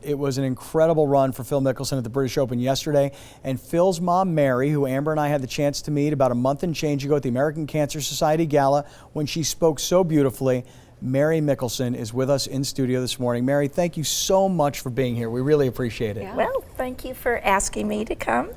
It was an incredible run for Phil Mickelson at the British Open yesterday. And Phil's mom, Mary, who Amber and I had the chance to meet about a month and change ago at the American Cancer Society Gala when she spoke so beautifully, Mary Mickelson is with us in studio this morning. Mary, thank you so much for being here. We really appreciate it. Yeah. Well, thank you for asking me to come.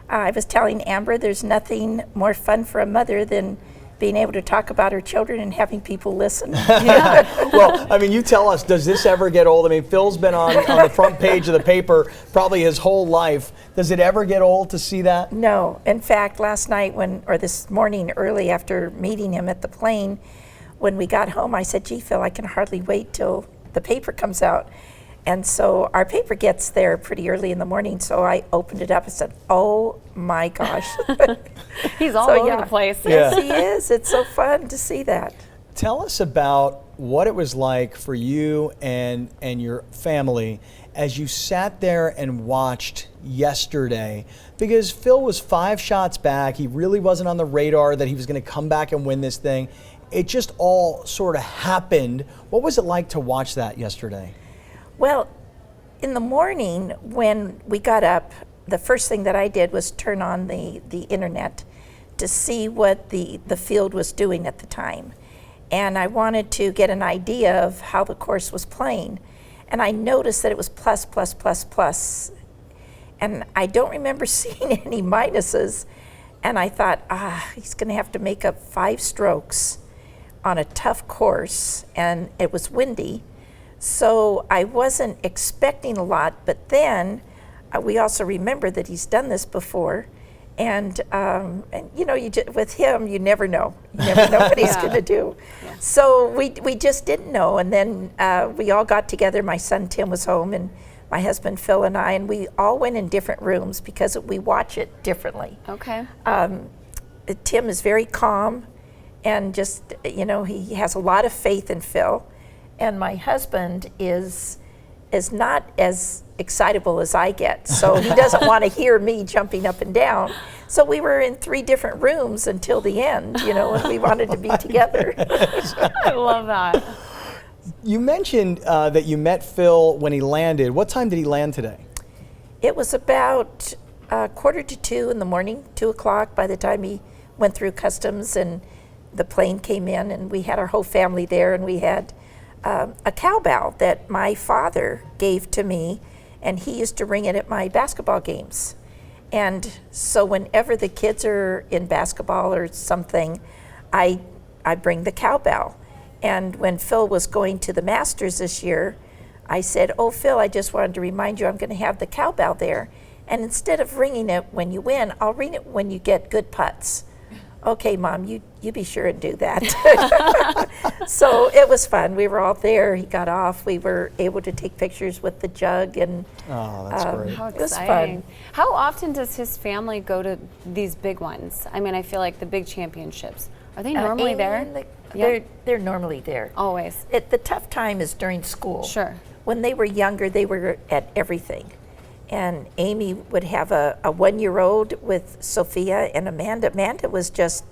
I was telling Amber there's nothing more fun for a mother than being able to talk about her children and having people listen. Yeah. Well, I mean, you tell us, does this ever get old? I mean, Phil's been on the front page of the paper probably his whole life. Does it ever get old to see that? No. In fact, last night or this morning early after meeting him at the plane, when we got home, I said, gee, Phil, I can hardly wait till the paper comes out. And so our paper gets there pretty early in the morning, so I opened it up and said, oh my gosh. He's all over the place. Yes, he is. It's so fun to see that. Tell us about what it was like for you and your family as you sat there and watched yesterday, because Phil was 5 shots back. He really wasn't on the radar that he was going to come back and win this thing. It just all sort of happened. What was it like to watch that yesterday? Well, in the morning when we got up, the first thing that I did was turn on the internet to see what the field was doing at the time. And I wanted to get an idea of how the course was playing. And I noticed that it was plus, plus, plus, plus. And I don't remember seeing any minuses. And I thought, he's going to have to make up 5 strokes on a tough course. And it was windy. So I wasn't expecting a lot, but then we also remember that he's done this before, and you know, with him, you never know. You never know what he's going to do. Yeah. So we just didn't know, and then we all got together. My son Tim was home, and my husband Phil and I, and we all went in different rooms because we watch it differently. Okay. Tim is very calm, and just, you know, he has a lot of faith in Phil. And my husband is not as excitable as I get, so he doesn't want to hear me jumping up and down. So we were in 3 different rooms until the end, you know, and we wanted to be together. I love that. You mentioned that you met Phil when he landed. What time did he land today? It was about 1:45 in the morning, 2 o'clock by the time he went through customs and the plane came in, and we had our whole family there, and we had a cowbell that my father gave to me, and he used to ring it at my basketball games. And so whenever the kids are in basketball or something, I bring the cowbell. And when Phil was going to the Masters this year, I said, oh, Phil, I just wanted to remind you I'm going to have the cowbell there. And instead of ringing it when you win, I'll ring it when you get good putts. Okay, Mom, you be sure and do that. So it was fun. We were all there. He got off. We were able to take pictures with the jug, and oh, that's great. How it was exciting. fun. How often does his family go to these big ones? I mean, I feel like the big championships. Are they normally there? They're normally there. Always. The tough time is during school. Sure. When they were younger, they were at everything. And Amy would have a 1-year-old with Sophia and Amanda. Amanda was just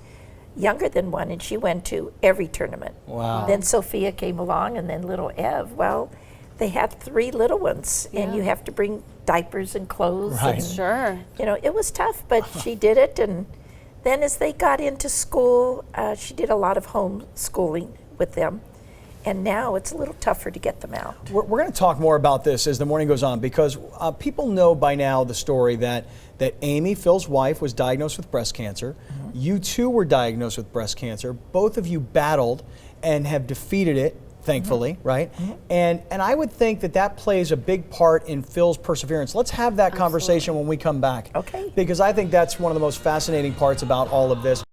younger than 1, and she went to every tournament. Wow. Then Sophia came along, and then little Ev. Well, they had 3 little ones, and you have to bring diapers and clothes. Right. And, Sure. you know, it was tough, but she did it. And then as they got into school, she did a lot of homeschooling with them. And now it's a little tougher to get them out. We're going to talk more about this as the morning goes on, because people know by now the story that Amy, Phil's wife, was diagnosed with breast cancer. Mm-hmm. You too were diagnosed with breast cancer. Both of you battled and have defeated it, thankfully, mm-hmm. right? Mm-hmm. And I would think that plays a big part in Phil's perseverance. Let's have that conversation when we come back. Okay. Because I think that's one of the most fascinating parts about all of this.